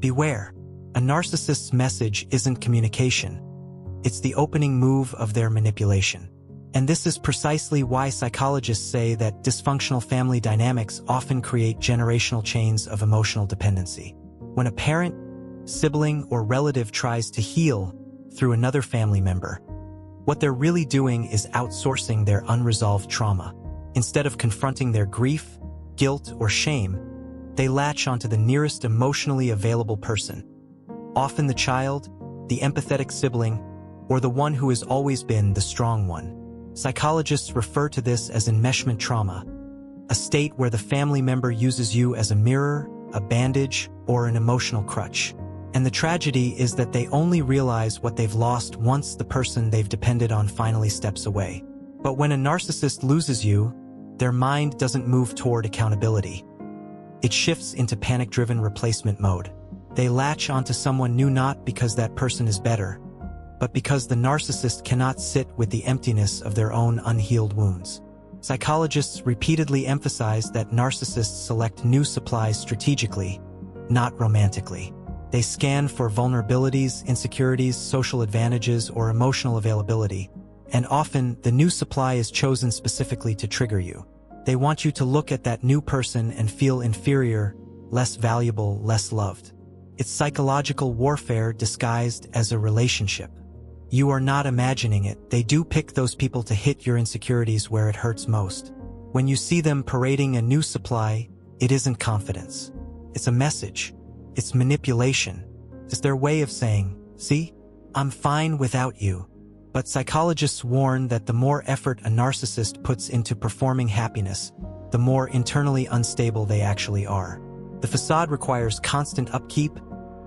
Beware. A narcissist's message isn't communication. It's the opening move of their manipulation. And this is precisely why psychologists say that dysfunctional family dynamics often create generational chains of emotional dependency. When a parent, sibling, or relative tries to heal through another family member, what they're really doing is outsourcing their unresolved trauma. Instead of confronting their grief, guilt, or shame, they latch onto the nearest emotionally available person, often the child, the empathetic sibling, or the one who has always been the strong one. Psychologists refer to this as enmeshment trauma, a state where the family member uses you as a mirror, a bandage, or an emotional crutch. And the tragedy is that they only realize what they've lost once the person they've depended on finally steps away. But when a narcissist loses you, their mind doesn't move toward accountability. It shifts into panic-driven replacement mode. They latch onto someone new not because that person is better, but because the narcissist cannot sit with the emptiness of their own unhealed wounds. Psychologists repeatedly emphasize that narcissists select new supplies strategically, not romantically. They scan for vulnerabilities, insecurities, social advantages, or emotional availability, and often the new supply is chosen specifically to trigger you. They want you to look at that new person and feel inferior, less valuable, less loved. It's psychological warfare disguised as a relationship. You are not imagining it. They do pick those people to hit your insecurities where it hurts most. When you see them parading a new supply, it isn't confidence. It's a message. It's manipulation. It's their way of saying, "See, I'm fine without you." But psychologists warn that the more effort a narcissist puts into performing happiness, the more internally unstable they actually are. The facade requires constant upkeep,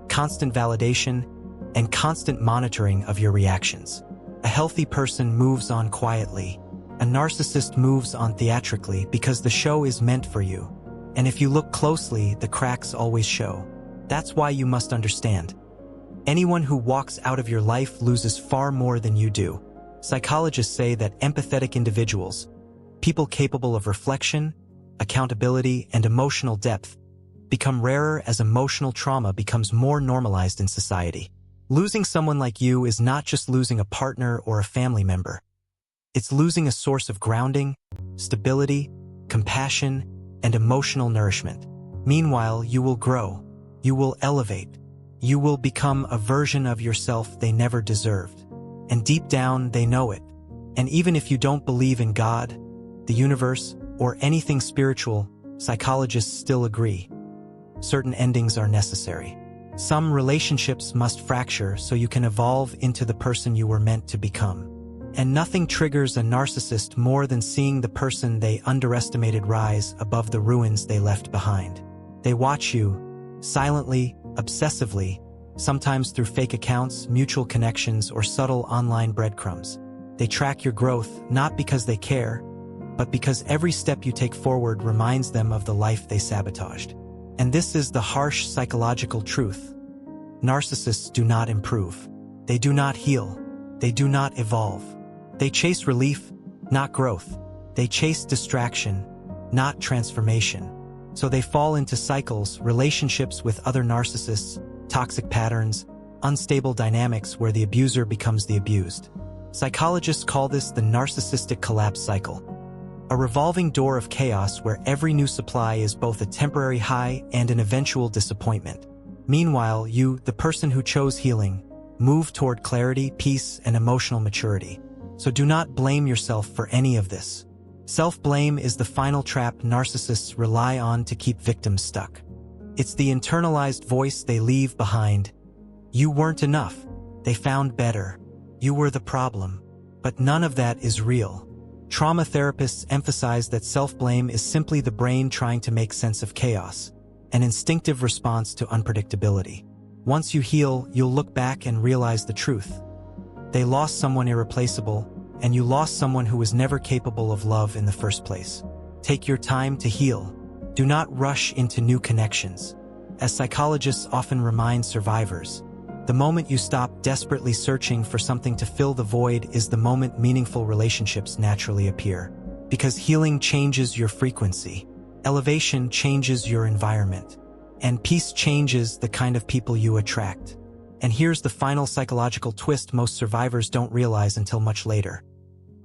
constant validation, and constant monitoring of your reactions. A healthy person moves on quietly. A narcissist moves on theatrically because the show is meant for you. And if you look closely, the cracks always show. That's why you must understand. Anyone who walks out of your life loses far more than you do. Psychologists say that empathetic individuals, people capable of reflection, accountability, and emotional depth, become rarer as emotional trauma becomes more normalized in society. Losing someone like you is not just losing a partner or a family member. It's losing a source of grounding, stability, compassion, and emotional nourishment. Meanwhile, you will grow. You will elevate. You will become a version of yourself they never deserved. And deep down, they know it. And even if you don't believe in God, the universe, or anything spiritual, psychologists still agree. Certain endings are necessary. Some relationships must fracture so you can evolve into the person you were meant to become. And nothing triggers a narcissist more than seeing the person they underestimated rise above the ruins they left behind. They watch you, silently, obsessively, sometimes through fake accounts, mutual connections, or subtle online breadcrumbs. They track your growth not because they care, but because every step you take forward reminds them of the life they sabotaged. And this is the harsh psychological truth. Narcissists do not improve. They do not heal. They do not evolve. They chase relief, not growth. They chase distraction, not transformation. So they fall into cycles, relationships with other narcissists, toxic patterns, unstable dynamics where the abuser becomes the abused. Psychologists call this the narcissistic collapse cycle. A revolving door of chaos where every new supply is both a temporary high and an eventual disappointment. Meanwhile, you, the person who chose healing, move toward clarity, peace, and emotional maturity. So do not blame yourself for any of this. Self-blame is the final trap narcissists rely on to keep victims stuck. It's the internalized voice they leave behind. You weren't enough. They found better. You were the problem. But none of that is real. Trauma therapists emphasize that self-blame is simply the brain trying to make sense of chaos, an instinctive response to unpredictability. Once you heal, you'll look back and realize the truth. They lost someone irreplaceable, and you lost someone who was never capable of love in the first place. Take your time to heal. Do not rush into new connections. As psychologists often remind survivors, the moment you stop desperately searching for something to fill the void is the moment meaningful relationships naturally appear. Because healing changes your frequency. Elevation changes your environment. And peace changes the kind of people you attract. And here's the final psychological twist most survivors don't realize until much later.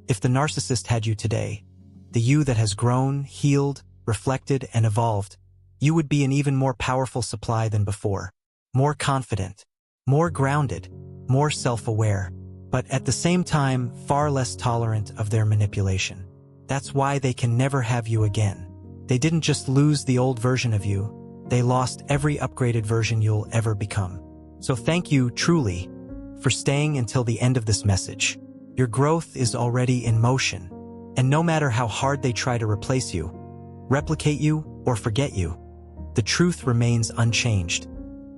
If the narcissist had you today, the you that has grown, healed, reflected, and evolved, you would be an even more powerful supply than before. More confident, more grounded, more self-aware, but at the same time, far less tolerant of their manipulation. That's why they can never have you again. They didn't just lose the old version of you, they lost every upgraded version you'll ever become. So thank you, truly, for staying until the end of this message. Your growth is already in motion, and no matter how hard they try to replace you, replicate you, or forget you, the truth remains unchanged.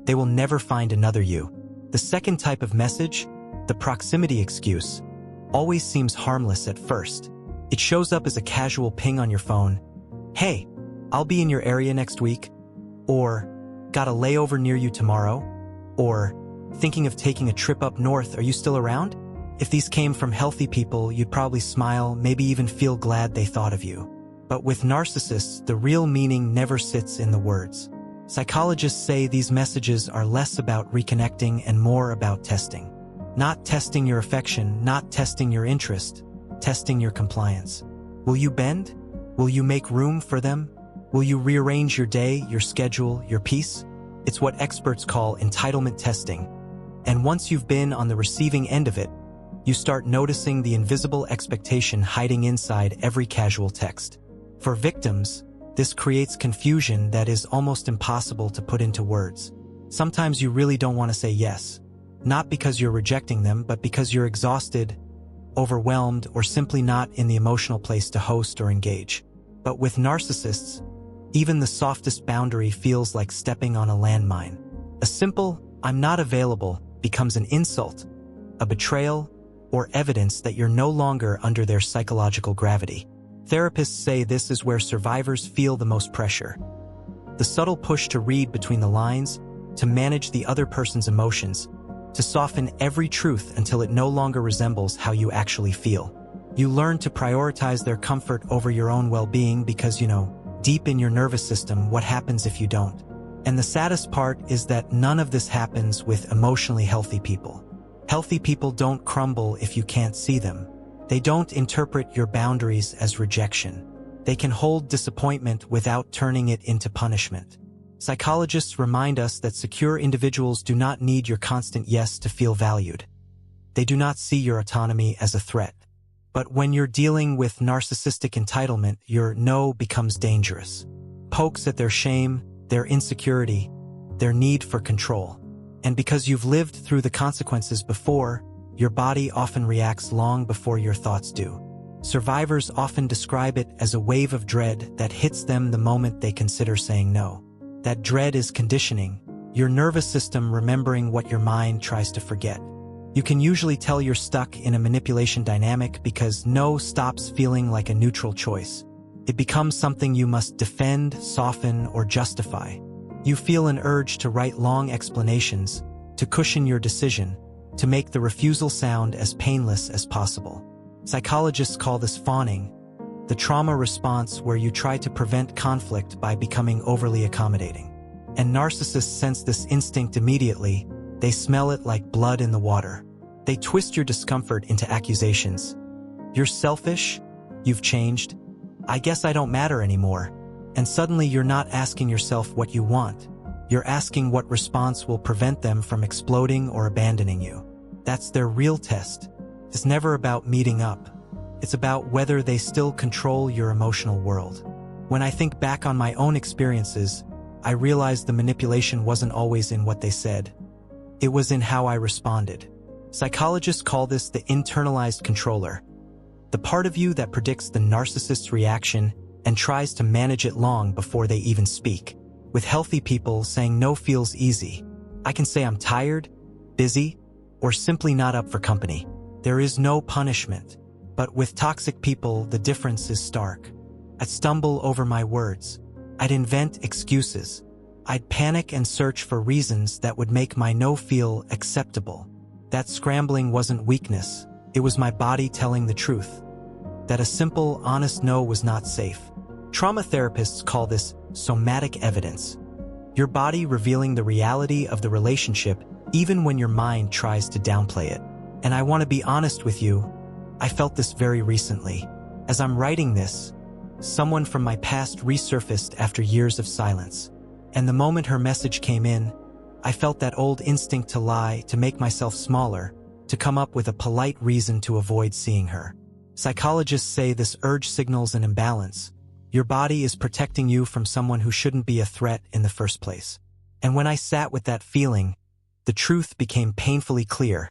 They will never find another you. The second type of message, the proximity excuse, always seems harmless at first. It shows up as a casual ping on your phone. Hey, I'll be in your area next week. Or, got a layover near you tomorrow? Or, thinking of taking a trip up north, are you still around? If these came from healthy people, you'd probably smile, maybe even feel glad they thought of you. But with narcissists, the real meaning never sits in the words. Psychologists say these messages are less about reconnecting and more about testing. Not testing your affection, not testing your interest, testing your compliance. Will you bend? Will you make room for them? Will you rearrange your day, your schedule, your peace? It's what experts call entitlement testing. And once you've been on the receiving end of it, you start noticing the invisible expectation hiding inside every casual text. For victims, this creates confusion that is almost impossible to put into words. Sometimes you really don't want to say yes, not because you're rejecting them, but because you're exhausted, overwhelmed, or simply not in the emotional place to host or engage. But with narcissists, even the softest boundary feels like stepping on a landmine. A simple, "I'm not available," becomes an insult, a betrayal, or evidence that you're no longer under their psychological gravity. Therapists say this is where survivors feel the most pressure. The subtle push to read between the lines, to manage the other person's emotions, to soften every truth until it no longer resembles how you actually feel. You learn to prioritize their comfort over your own well-being because, deep in your nervous system, what happens if you don't? And the saddest part is that none of this happens with emotionally healthy people. Healthy people don't crumble if you can't see them. They don't interpret your boundaries as rejection. They can hold disappointment without turning it into punishment. Psychologists remind us that secure individuals do not need your constant yes to feel valued. They do not see your autonomy as a threat. But when you're dealing with narcissistic entitlement, your no becomes dangerous. Pokes at their shame, their insecurity, their need for control. And because you've lived through the consequences before, your body often reacts long before your thoughts do. Survivors often describe it as a wave of dread that hits them the moment they consider saying no. That dread is conditioning, your nervous system remembering what your mind tries to forget. You can usually tell you're stuck in a manipulation dynamic because no stops feeling like a neutral choice. It becomes something you must defend, soften, or justify. You feel an urge to write long explanations, to cushion your decision, to make the refusal sound as painless as possible. Psychologists call this fawning, the trauma response where you try to prevent conflict by becoming overly accommodating. And narcissists sense this instinct immediately. They smell it like blood in the water. They twist your discomfort into accusations. You're selfish? You've changed? I guess I don't matter anymore. And suddenly you're not asking yourself what you want. You're asking what response will prevent them from exploding or abandoning you. That's their real test. It's never about meeting up. It's about whether they still control your emotional world. When I think back on my own experiences, I realize the manipulation wasn't always in what they said. It was in how I responded. Psychologists call this the internalized controller, the part of you that predicts the narcissist's reaction and tries to manage it long before they even speak. With healthy people, saying no feels easy. I can say I'm tired, busy, or simply not up for company. There is no punishment. But with toxic people, the difference is stark. I'd stumble over my words. I'd invent excuses. I'd panic and search for reasons that would make my no feel acceptable. That scrambling wasn't weakness. It was my body telling the truth. That a simple, honest no was not safe. Trauma therapists call this somatic evidence. Your body revealing the reality of the relationship even when your mind tries to downplay it. And I want to be honest with you, I felt this very recently. As I'm writing this, someone from my past resurfaced after years of silence. And the moment her message came in, I felt that old instinct to lie, to make myself smaller, to come up with a polite reason to avoid seeing her. Psychologists say this urge signals an imbalance. Your body is protecting you from someone who shouldn't be a threat in the first place. And when I sat with that feeling, the truth became painfully clear.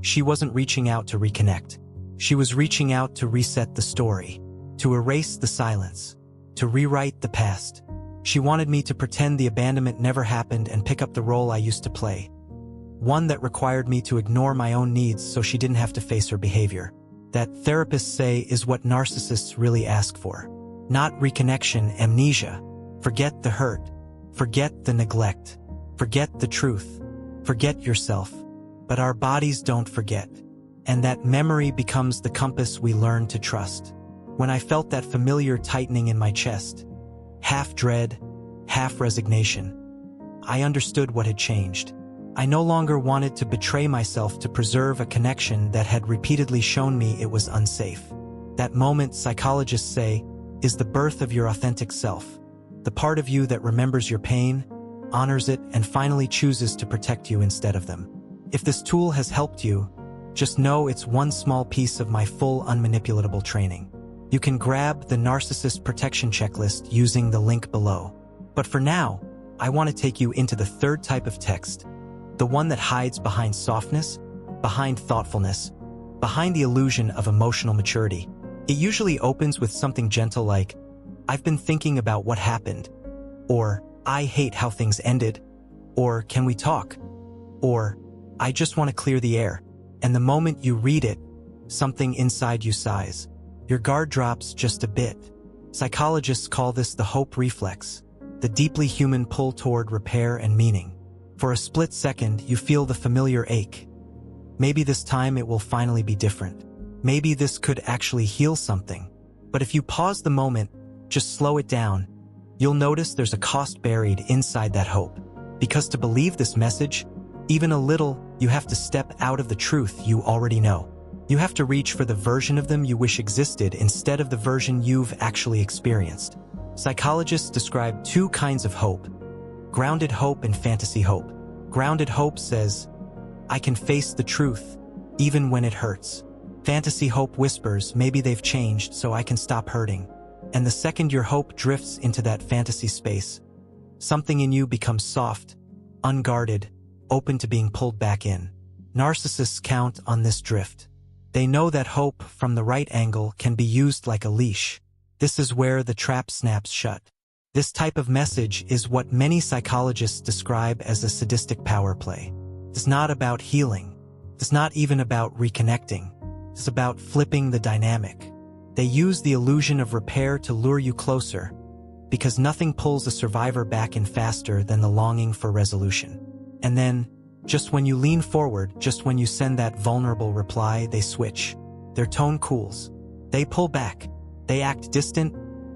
She wasn't reaching out to reconnect. She was reaching out to reset the story, to erase the silence, to rewrite the past. She wanted me to pretend the abandonment never happened and pick up the role I used to play. One that required me to ignore my own needs so she didn't have to face her behavior. That therapists say is what narcissists really ask for. Not reconnection, amnesia. Forget the hurt. Forget the neglect. Forget the truth. Forget yourself. But our bodies don't forget. And that memory becomes the compass we learn to trust. When I felt that familiar tightening in my chest, half dread, half resignation, I understood what had changed. I no longer wanted to betray myself to preserve a connection that had repeatedly shown me it was unsafe. That moment, psychologists say, is the birth of your authentic self. The part of you that remembers your pain, honors it, and finally chooses to protect you instead of them. If this tool has helped you, just know it's one small piece of my full unmanipulatable training. You can grab the Narcissist Protection Checklist using the link below. But for now, I want to take you into the third type of text, the one that hides behind softness, behind thoughtfulness, behind the illusion of emotional maturity. It usually opens with something gentle like, "I've been thinking about what happened," or "I hate how things ended," or "Can we talk?" or "I just want to clear the air." And the moment you read it, something inside you sighs. Your guard drops just a bit. Psychologists call this the hope reflex, the deeply human pull toward repair and meaning. For a split second, you feel the familiar ache. Maybe this time it will finally be different. Maybe this could actually heal something. But if you pause the moment, just slow it down, you'll notice there's a cost buried inside that hope. Because to believe this message, even a little, you have to step out of the truth you already know. You have to reach for the version of them you wish existed instead of the version you've actually experienced. Psychologists describe two kinds of hope: grounded hope and fantasy hope. Grounded hope says, "I can face the truth, even when it hurts." Fantasy hope whispers, "Maybe they've changed, so I can stop hurting." And the second your hope drifts into that fantasy space, something in you becomes soft, unguarded, open to being pulled back in. Narcissists count on this drift. They know that hope, from the right angle, can be used like a leash. This is where the trap snaps shut. This type of message is what many psychologists describe as a sadistic power play. It's not about healing. It's not even about reconnecting. It's about flipping the dynamic. They use the illusion of repair to lure you closer, because nothing pulls a survivor back in faster than the longing for resolution. And then, just when you lean forward, just when you send that vulnerable reply, they switch. Their tone cools. They pull back. They act distant,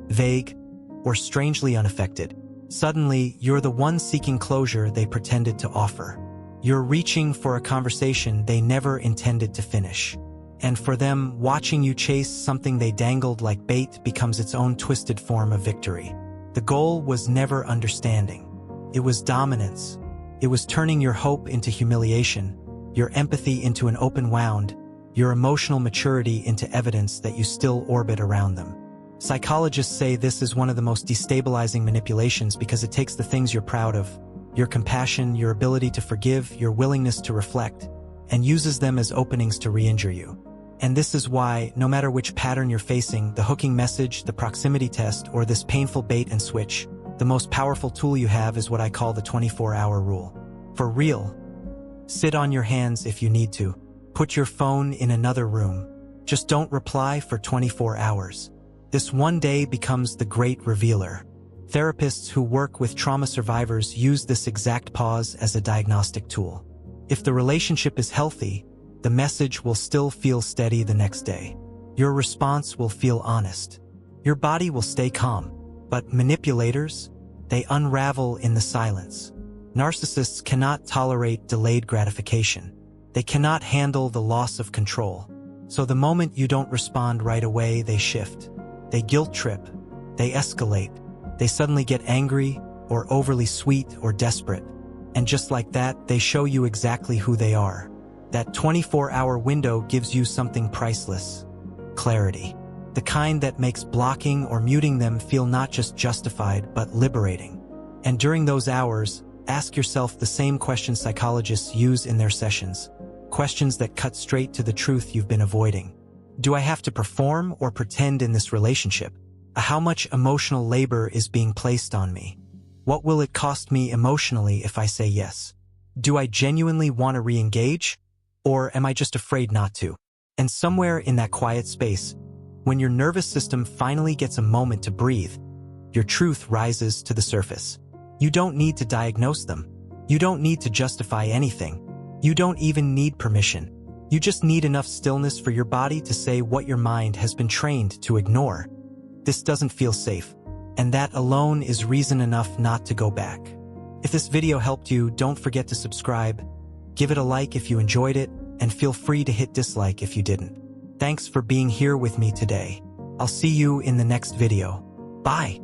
vague, or strangely unaffected. Suddenly, you're the one seeking closure they pretended to offer. You're reaching for a conversation they never intended to finish. And for them, watching you chase something they dangled like bait becomes its own twisted form of victory. The goal was never understanding. It was dominance. It was turning your hope into humiliation, your empathy into an open wound, your emotional maturity into evidence that you still orbit around them. Psychologists say this is one of the most destabilizing manipulations because it takes the things you're proud of, your compassion, your ability to forgive, your willingness to reflect, and uses them as openings to re-injure you. And this is why, no matter which pattern you're facing, the hooking message, the proximity test, or this painful bait and switch, the most powerful tool you have is what I call the 24-hour rule. For real. Sit on your hands if you need to. Put your phone in another room. Just don't reply for 24 hours. This one day becomes the great revealer. Therapists who work with trauma survivors use this exact pause as a diagnostic tool. If the relationship is healthy, the message will still feel steady the next day. Your response will feel honest. Your body will stay calm. But manipulators, They unravel in the silence. Narcissists cannot tolerate delayed gratification. They cannot handle the loss of control. So the moment you don't respond right away, they shift. They guilt trip. They escalate. They suddenly get angry or overly sweet or desperate. And just like that, they show you exactly who they are. That 24-hour window gives you something priceless: clarity. The kind that makes blocking or muting them feel not just justified, but liberating. And during those hours, ask yourself the same questions psychologists use in their sessions. Questions that cut straight to the truth you've been avoiding. Do I have to perform or pretend in this relationship? How much emotional labor is being placed on me? What will it cost me emotionally if I say yes? Do I genuinely want to re-engage? Or am I just afraid not to? And somewhere in that quiet space, when your nervous system finally gets a moment to breathe, your truth rises to the surface. You don't need to diagnose them. You don't need to justify anything. You don't even need permission. You just need enough stillness for your body to say what your mind has been trained to ignore. This doesn't feel safe, and that alone is reason enough not to go back. If this video helped you, don't forget to subscribe, give it a like if you enjoyed it, and feel free to hit dislike if you didn't. Thanks for being here with me today. I'll see you in the next video. Bye.